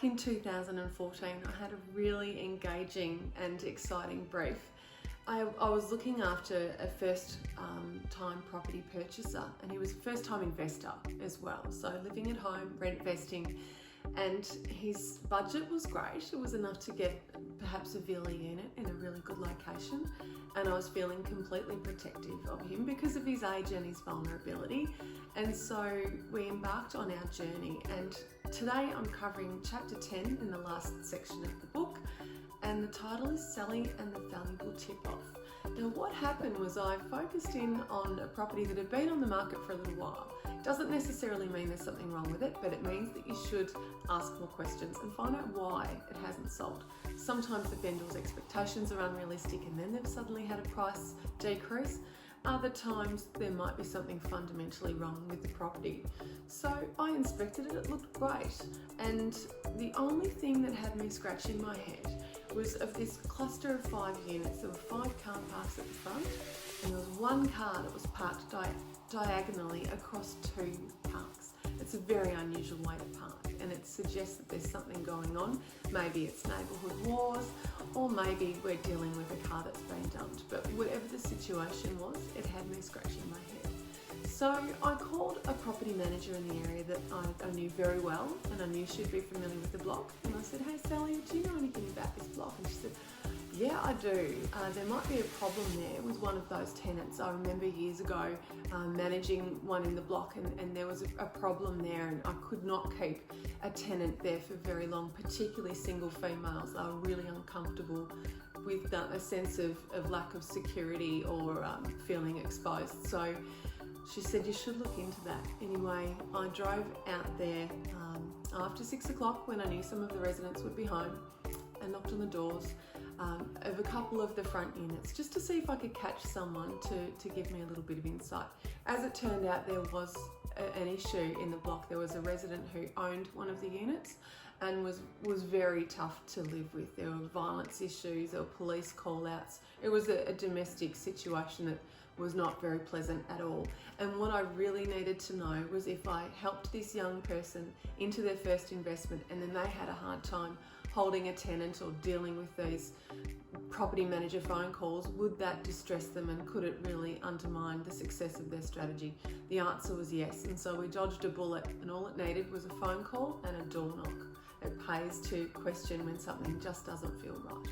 Back in 2014, I had a really engaging and exciting brief. I was looking after a first-time property purchaser, and he was a first-time investor as well. So living at home, rent vesting, and his budget was great. It was enough to get perhaps a villa unit in a really good location, and I was feeling completely protective of him because of his age and his vulnerability. And so we embarked on our journey, and today I'm covering chapter 10 in the last section of the book, and the title is Sally and the Valuable Tip-Off. Now, what happened was I focused in on a property that had been on the market for a little while. Doesn't necessarily mean there's something wrong with it, but it means that you should ask more questions and find out why it hasn't sold. Sometimes the vendor's expectations are unrealistic and then they've suddenly had a price decrease. Other times there might be something fundamentally wrong with the property. So I inspected it, it looked great. And the only thing that had me scratching my head was of this cluster of 5 units. There were 5 car parks at the front, and there was one car that was parked diagonally across 2 parks. It's a very unusual way to park, and it suggests that there's something going on. Maybe it's neighbourhood wars, or maybe we're dealing with a car that's been dumped. But whatever the situation was, it had me scratching my head. So I called a property manager in the area that I knew very well, and I knew she'd be familiar with the block. And I said, "Hey Sally, do you know anything about this block?" And she said, "Yeah, I do. There might be a problem there with one of those tenants. I remember years ago managing one in the block, and there was a problem there, and I could not keep a tenant there for very long, particularly single females. They were really uncomfortable with a sense of lack of security or feeling exposed." So she said, "You should look into that." Anyway, I drove out there after 6 o'clock when I knew some of the residents would be home, and knocked on the doors of a couple of the front units just to see if I could catch someone to give me a little bit of insight. As it turned out, there was an issue in the block. There was a resident who owned one of the units and was very tough to live with. There were violence issues, there were police call-outs. It was a domestic situation that was not very pleasant at all. And what I really needed to know was if I helped this young person into their first investment and then they had a hard time holding a tenant or dealing with these property manager phone calls, would that distress them and could it really undermine the success of their strategy? The answer was yes, and so we dodged a bullet, and all it needed was a phone call and a door knock. It pays to question when something just doesn't feel right.